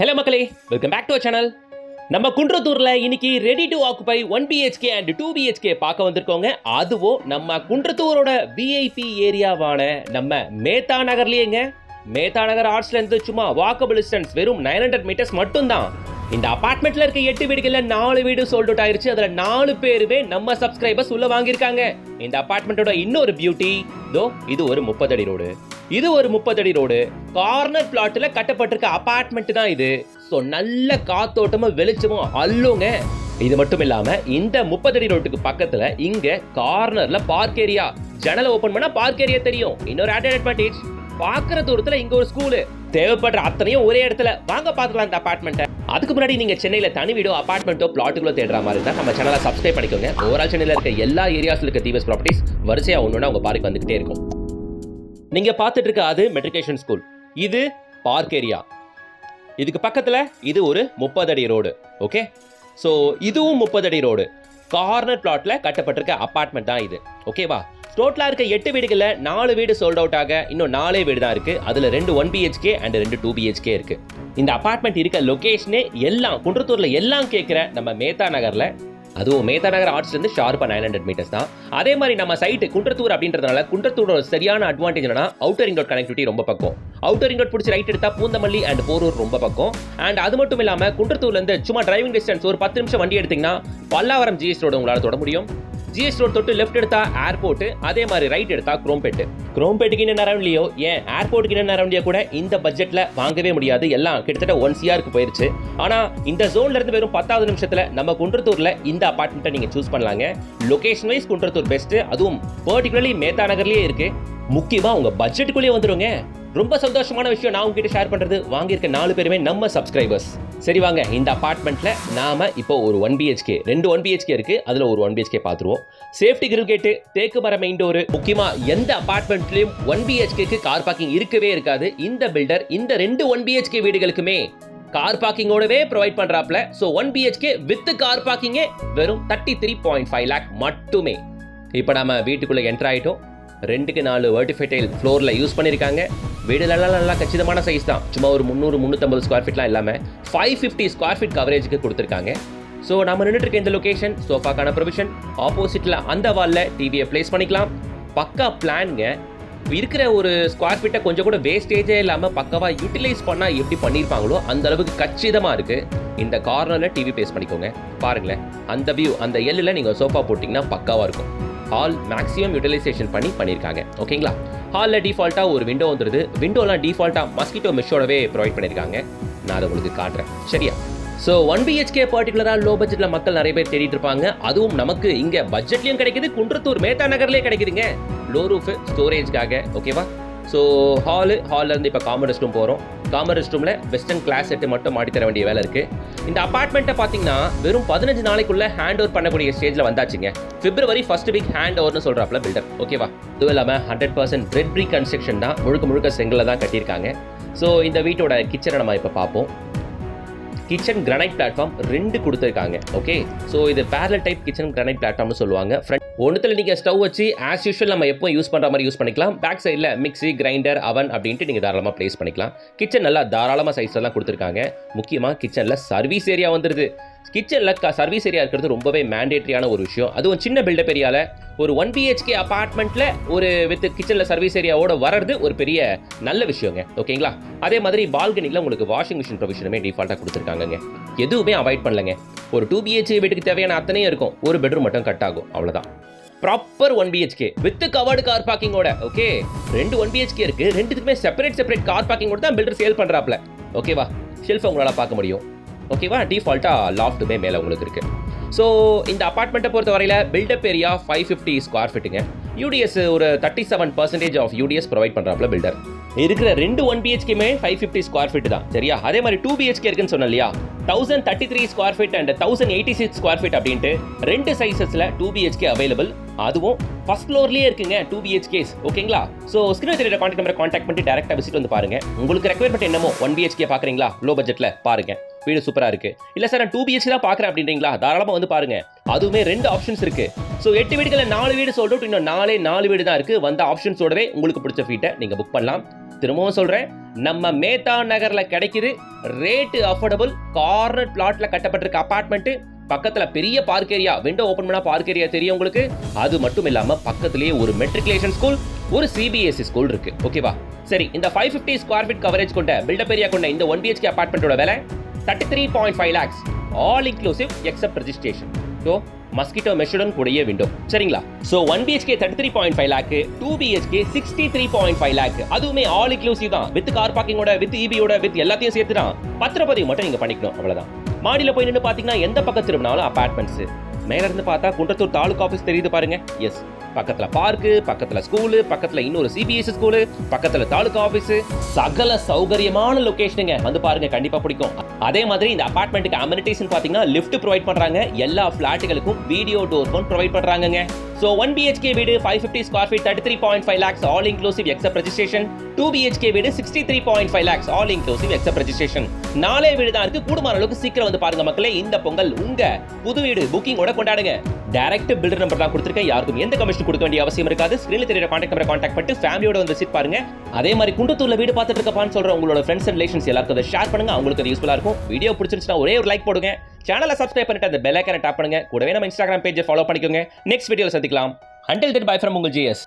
Hello மக்களே, welcome back to our channel. நம்ம குன்றத்தூர்ல இன்னைக்கு ready to occupy 1 BHK and 2 BHK பார்க்க வந்திருக்கோங்க. அதுவும் நம்ம குன்றத்தூரோட விஐபி ஏரியாவான நம்ம மேத்தா நகர்லயேங்க. மேத்தா நகர் ஆர்ட்ஸ்ல இருந்து சும்மா வாக்கபிள் டிஸ்டன்ஸ் வெறும் 900 மீட்டர்ஸ் மட்டும்தான். இந்த அபார்ட்மெண்ட்ல இருக்க 8 வீடுகள்ல 4 வீடு சோல்ட் அவுட் ஆயிருச்சு. அதுல 4 பேருமே நம்ம சப்ஸ்கிரைபர்ஸ் உள்ள வாங்கியிருக்காங்க. இந்த அபார்ட்மெண்டோட இன்னொரு பியூட்டி இது ஒரு 30 அடி ரோடு. இது ஒரு 30 அடி ரோடு கார்னர் பிளாட்ல கட்டப்பட்டிருக்க அபார்ட்மெண்ட் தான் இது. ஸோ நல்ல காத்தோட்டமும் வெளிச்சமும் அல்லுங்க. இது மட்டும் இல்லாம இந்த 30 அடி ரோட்டுக்கு பக்கத்துல இங்க கார்னர்ல பார்க் ஏரியா, ஜன்னலை ஓபன் பண்ணா பார்க் ஏரியா தெரியும். இன்னொரு ஆடட் அட்வான்டேஜ், பாக்குற தூரத்துல இங்க ஒரு ஸ்கூலு. தேவைப்படுற அத்தனையும் ஒரே இடத்துல. வாங்க பாத்துக்கலாம் இந்த அபார்ட்மெண்ட்டை. அதுக்கு முன்னாடி நீங்க சென்னையில தனி வீடோ அபார்ட்மெண்ட்டோ பிளாட்டுகளோ தேடுற மாதிரி இருந்தா நம்ம சேனலை சப்ஸ்கிரைப் பண்ணிக்கோங்க. ஓவரால் சென்னையில இருக்க எல்லா ஏரியாஸ்ல இருக்க தீபஸ் ப்ராப்பர்ட்டிஸ் வரிசையா ஒன்னொன்னா உங்க பாருக்கு வந்துகிட்டே இருக்கும். நீங்க பார்த்துட்டு இருக்க அது மெட்ரிகுலேஷன் ஸ்கூல், இது பார்க் ஏரியா. இதுக்கு பக்கத்துல இது ஒரு 30 அடி ரோடு. ஓகே, ஸோ இதுவும் 30 அடி ரோடு. கார்னர் பிளாட்ல கட்டப்பட்டிருக்க அபார்ட்மெண்ட் தான் இது. ஓகேவா? டோட்டலா இருக்க 8 வீடுகள்ல 4 வீடு சோல்ட் அவுட் ஆக இன்னும் 4 வீடு தான் இருக்கு. அதுல 2 1 BHK அண்ட் 2 2 BHK இருக்கு. இந்த அபார்ட்மெண்ட் இருக்க லொகேஷனே எல்லாம் குன்றத்தூர்ல எல்லாம் கேட்கிற நம்ம மேத்தா நகர்ல, அதுவும் மேத்தா நகர் ஆர்ட்ஸ்ல இருந்து ஷார்ப்பா 900 மீட்டர்ஸ் தான். அதே மாதிரி நம்ம சைட்டு குன்றத்தூர் அப்படின்றதுனால குன்றத்தூரோட சரியான அட்வான்டேஜ் என்னன்னா அவுட்டர் ரிங் ரோட் கனெக்டிவிட்டி ரொம்ப பக்கம். அவுட்டர் ரிங் ரோட் பிடிச்சி ரைட் எடுத்தா பூந்தமல்லி அண்ட் போரூர் ரொம்ப பக்கம். அண்ட் அது மட்டும் இல்லாம குன்றத்தூர்ல இருந்து சும்மா டிரைவிங் டிஸ்டன்ஸ் ஒரு 10 நிமிஷம் வண்டி எடுத்தீங்கன்னா பல்லாவரம் GS ரோடு உங்களால தொட முடியும். GS ரோட் தொட்டு லெஃப்ட் எடுத்தா ஏர்போர்ட், அதே மாதிரி ரைட் எடுத்தா குரோம்பேட்டு. குரோம்பேட்டுக்கு என்ன அரௌண்ட்லையோ, ஏன் ஏர்போர்ட்டுக்கு என்ன அரௌண்ட்லையோ கூட இந்த பட்ஜெட்ல வாங்கவே முடியாது. எல்லாம் கிட்டத்தட்ட 1 CRக்கு போயிருச்சு. ஆனா இந்த ஜோன்ல இருந்து வெறும் 10வது நிமிஷத்துல நம்ம குன்றத்தூர்ல இந்த அபார்ட்மெண்ட்டை நீங்க சூஸ் பண்ணலாங்க. லொகேஷன் வைஸ் குன்றத்தூர் பெஸ்ட், அதுவும் பர்டிகுலர்லி மேத்தா நகர்லயே இருக்கு. முக்கியமா உங்க பட்ஜெட்டுக்குள்ளேயே வந்துருங்க. ரொம்ப சந்தோஷமான விஷயம் நான் உங்ககிட்ட ஷேர் பண்றது, வாங்கியிருக்க 4 பேருமே நம்ம சப்ஸ்கிரைபர்ஸ். சரி வாங்க, இந்த அபார்ட்மெண்ட்ல நாம இப்போ ஒரு 1 BHK, 2 1 BHK இருக்கு. அதுல ஒரு 1 BHK பாத்துருவோம். சேஃப்டி கிரில் கேட்டு, தேக்கு மர மெயின் டோர், முக்கியமா எந்த அபார்ட்மெண்ட்லயும் 1 BHKக்கு கார் பார்க்கிங் இருக்கவே இருக்காது. இந்த பில்டர் இந்த 2 1 BHK வீடுகளுக்குமே கார் பார்க்கிங்கோடவே ப்ரொவைட் பண்றாப்ல. ஸோ 1 BHK வித் கார் பார்க்கிங்கே வெறும் 33.5 lakh மட்டுமே. இப்போ நம்ம வீட்டுக்குள்ள என்டர் ஆயிட்டோம். 2க்கு 4 வெர்டிஃபைடைல் ஃப்ளோரில் யூஸ் பண்ணியிருக்காங்க. வீடுலாம் நல்லா கச்சிதமான சைஸ் தான். சும்மா ஒரு 300-350 ஸ்கொயர் ஃபீட்லாம் இல்லாமல் 550 ஸ்கொயர் ஃபீட் கவரேஜுக்கு கொடுத்துருக்காங்க. ஸோ நம்ம நின்றுட்டு இருக்க இந்த லொகேஷன், சோஃபாக்கான ப்ரொவிஷன், ஆப்போசிட்டில் அந்த வாலில் டிவியை பிளேஸ் பண்ணிக்கலாம். பக்கா பிளான்ங்க. இருக்கிற ஒரு ஸ்கொயர் ஃபீட்டை கொஞ்சம் கூட வேஸ்டேஜே இல்லாமல் பக்காவாக யூட்டிலைஸ் பண்ணால் எப்படி பண்ணியிருப்பாங்களோ அந்த அளவுக்கு கச்சிதமாக இருக்குது. இந்த கார்னரில் டிவி பிளேஸ் பண்ணிக்கோங்க. பாருங்களேன், அந்த வியூ, அந்த எல்லில் நீங்கள் சோஃபா போட்டிங்கன்னா பக்காவாக இருக்கும். ஹால் மேக்ஸிமம் யூட்டிலைசேஷன் பண்ணியிருக்காங்க. ஓகேங்களா? ஹாலில் டிஃபால்ட்டாக ஒரு விண்டோ வந்துடுது. விண்டோலாம் டிஃபால்ட்டாக மஸ்கிட்டோ மெஷோடவே ப்ரொவைட் பண்ணியிருக்காங்க. நான் அதை உங்களுக்கு காட்டுறேன், சரியா? ஸோ 1 BHK பர்டிகுலராக லோ பட்ஜெட்டில் மக்கள் நிறைய பேர் தேடிட்டு இருப்பாங்க. அதுவும் நமக்கு இங்கே பட்ஜெட்லையும் கிடைக்குது, குன்றத்தூர் மேத்தா நகர்லேயே கிடைக்குதுங்க. லோ ரூஃப் ஸ்டோரேஜ்க்காக. ஓகேவா? ஸோ ஹாலில் இருந்து இப்போ காமன் ரெஸ்ட் ரூம் போகிறோம். காமன் ரெஸ்ட் ரூமில் வெஸ்டர்ன் கிளாஸ் செட்டு மட்டும் மாட்டி தர வேண்டிய வேலை இருக்குது. இந்த அபார்ட்மெண்ட்டை பார்த்தீங்கன்னா வெறும் 15 நாளைக்குள்ளே ஹேண்ட் ஓவர் பண்ணக்கூடிய ஸ்டேஜில் வந்தாச்சுங்க. February 1st வீக் ஹேண்ட் ஓவர்னு சொல்கிறாப்ல பில்டர். ஓகேவா? இதுவும் இல்லாமல் 100% ரெட் ப்ரீ கன்ஸ்ட்ரக்ஷன் தான், முழுக்க செங்கலில் தான் கட்டியிருக்காங்க. ஸோ இந்த வீட்டோட கிச்சனை நம்ம இப்போ பார்ப்போம். கிச்சன் கிரானைட் பிளாட்ஃபார்ம் 2 கொடுத்துருக்காங்க. ஓகே, ஸோ இது பேரலல் டைப் கிச்சன் கிரானைட் பிளாட்ஃபார்ம்னு சொல்லுவாங்க. ஃப்ரண்ட் ஒன்றுத்தில் நீங்கள் ஸ்டவ் வச்சு ஆஸ் யூஷுவல் நம்ம எப்போ யூஸ் பண்ணுற மாதிரி யூஸ் பண்ணிக்கலாம். பேக் சைடில் மிக்ஸி, கிரைண்டர், அவன் அப்படின்ட்டு நீங்கள் தாராளமாக ப்ளேஸ் பண்ணிக்கலாம். கிச்சன் நல்லா தாராளமாக சைஸ்லாம் கொடுத்துருக்காங்க. முக்கியமாக கிச்சனில் சர்வீஸ் ஏரியா வந்துடுது. கிச்சனில் சர்வீஸ் ஏரியா இருக்கிறது ரொம்பவே மேண்டேட்ரியான ஒரு விஷயம். அதுவும் சின்ன பில்டப் ஏரியாவில் ஒரு 1 BHK அபார்ட்மெண்ட்டில் ஒரு வித் கிச்சனில் சர்வீஸ் ஏரியாவோட வர்றது ஒரு பெரிய நல்ல விஷயங்க. ஓகேங்களா? அதே மாதிரி பால்கனியில் உங்களுக்கு வாஷிங் மிஷின் ப்ரொவிஷனுமே டிஃபால்ட்டாக கொடுத்துருக்காங்க. எதுவுமே அவாய்ட் பண்ணலங்க. ஒரு 2 BHK வீட்டுக்கு தேவையான அத்தனையும் இருக்கும். ஒரு பெட்ரூம் மட்டும் கட் ஆகும், அவ்வளோதான். Proper 1 BHK with covered car பார்க்கிங்கோட. ஓகே, 2 1 BHK இருக்கு. 2த்துக்குமே செப்பரேட் கார் பார்க்கிங்கோட தான் பில்டர் சேல் பண்ணுறாப்ல. ஓகேவா? ஷெல்ஃப் உங்களால் பார்க்க முடியும். ஓகேவா? டிஃபால்ட்டாக லாஃப்ட்டுமே மேலே உங்களுக்கு இருக்குது. ஸோ இந்த அபார்ட்மெண்ட்டை பொறுத்த வரையில் பில்டப் ஏரியா 550 ஸ்கொயர் ஃபீட்டுங்க. UDS ஒரு 37% ஆஃப் UDS ப்ரொவைட் பண்ணுறாப்ல பில்டர். இருக்கிற 2 1 BHKமே 550 ஸ்கொயர் ஃபீட் தான், சரியா? அதே மாதிரி 2 BHK இருக்குன்னு சொன்னேன் இல்லையா? 1033 square feet and 1086 square feet அப்படின்ட்டு 2 சைஸஸில் 2 BHK அவைலபிள். அதுவும் ஃபர்ஸ்ட் ஃப்ளோர்லேயே இருக்குங்க 2 BHKs. ஓகேங்களா? ஸோ ஸ்கிரீன் தெரியற கான்டாக்ட் நம்பரை கான்டாக்ட் பண்ணி டேரெக்டாக விசிட் வந்து பாருங்க. உங்களுக்கு ரெக்வயர்மெண்ட் என்னமோ 1 BHK பார்க்குறீங்களா லோ பட்ஜெட்டில் பாருங்க. வீடு சூப்பரா இருக்கு. இல்ல சார் நான் 2 BHK தான் பாக்குறேன் அப்படின்றீங்களா, தாராளமா வந்து பாருங்க. அதுவுமே 2 ஆப்ஷன்ஸ் இருக்கு. ஸோ 8 வீடுகள்ல 4 வீடு சோல்ட் அவுட், இன்னும் 4 வீடு தான் இருக்கு. வந்த ஆப்ஷன்ஸோடவே உங்களுக்கு பிடிச்ச வீட்டை நீங்க புக் பண்ணலாம். திரும்பவும் சொல்றேன், நம்ம மேத்தா நகர்ல கிடைக்குது. Rate affordable. கார்னர் பிளாட்ல கட்டப்பட்டிருக்க அபார்ட்மெண்ட். பக்கத்துல பெரிய பார்க் ஏரியா, விண்டோ ஓபன் பண்ணா பார்க் ஏரியா தெரியும் உங்களுக்கு. அது மட்டும் இல்லாம பக்கத்திலேயே ஒரு மெட்ரிகுலேஷன் ஸ்கூல், ஒரு CBSE ஸ்கூல் இருக்கு. ஓகேவா? சரி, இந்த 550 ஸ்கொயர் ஃபீட் கவரேஜ் கொண்ட பில்டப் ஏரியா கொண்ட இந்த 1 BHK அபார்ட்மெண்டோட விலை 33.5 lakhs, all inclusive except registration. So mosquito மெஷுடன் கூடிய விண்டோ. சரிங்களா? So 1 BHK 33.5 lakh, 2 BHK 63.5 lakh. அதுவுமே ஆல் இன்க்ளூசிவ் தான். வித் கார் பார்க்கிங்கோட, வித் EBயோட, வித் எல்லாத்தையும் சேர்த்து தான். பத்திரப்பதிவு மட்டும் நீங்க பண்ணிக்கணும், அவ்வளவுதான். மாடியில் போய் நின்று பார்த்தீங்கன்னா எந்த பக்கம் திரும்பினாலும் அபார்ட்மெண்ட்ஸ். மேல இருந்து பார்த்தா குன்றத்தூர் தாலுகா ஆஃபீஸ் தெரியுது பாருங்க. எஸ், பக்கத்துல பார்க்கு, பக்கத்துல ஸ்கூலு, பக்கத்துல இன்னொரு CBSE ஸ்கூலு, பக்கத்துல தாலுகா ஆஃபீஸ், சகல சௌகரியமான லொகேஷனுங்க. வந்து பாருங்க, கண்டிப்பா பிடிக்கும். அதே மாதிரி இந்த அபார்ட்மெண்ட்டுக்கு அமெனிட்டிஸ் பாத்தீங்கன்னா லிஃப்ட் ப்ரொவைட் பண்றாங்க. எல்லா பிளாட்டுகளுக்கும் வீடியோ டோர் ஃபோன் ப்ரொவைட் பண்றாங்க. So 1 BHK வீடு 550 square feet 33.5 lakhs, all inclusive except registration. 2 BHK வீடு 63.5 lakhs, all inclusive except registration. 4 வீடு தான் இருக்கு. கூடுமான அளவுக்கு சீக்கிரம் வந்து பாருங்க மக்களே. இந்த பொங்கல் உங்க புது வீடு புக்கிங்கோட கொண்டாடுங்க. டைரக்ட் பில்டர் நம்பர் தான் கொடுத்திருக்கேன். யாருக்கும் எந்த கமிஷன் கொடுக்க வேண்டிய அவசியம் இருக்காது. ஸ்கிரீன்ல தெரியற கான்டாக்ட் நம்பரை கான்டாக்ட் பண்ணி ஃபேமிலியோட வந்து விசிட் பாருங்க. அதே மாதிரி குன்றத்தூர்ல வீடு பார்த்துட்டு இருக்கப்பான்னு சொல்ற உங்களோட ஃப்ரெண்ட்ஸ் அண்ட் ரிலேஷன்ஸ் எல்லாருக்கும் அதை ஷேர் பண்ணுங்க. அவங்களுக்கு அது யூஸ்ஃபுல்லா இருக்கும். வீடியோ பிடிச்சிருந்துச்சுன்னா ஒரே ஒரு லைக் போடுங்க. சேனலை சப்ஸ்கிரைப் பண்ணிட்டு அந்த பெல் ஐகானை டாப் பண்ணுங்க. கூடவே நம்ம இன்ஸ்டாகிராம் பேஜை ஃபாலோ பண்ணிக்கோங்க. நெக்ஸ்ட் வீடியோல சந்திக்கலாம். Until then, bye from Ungal GS.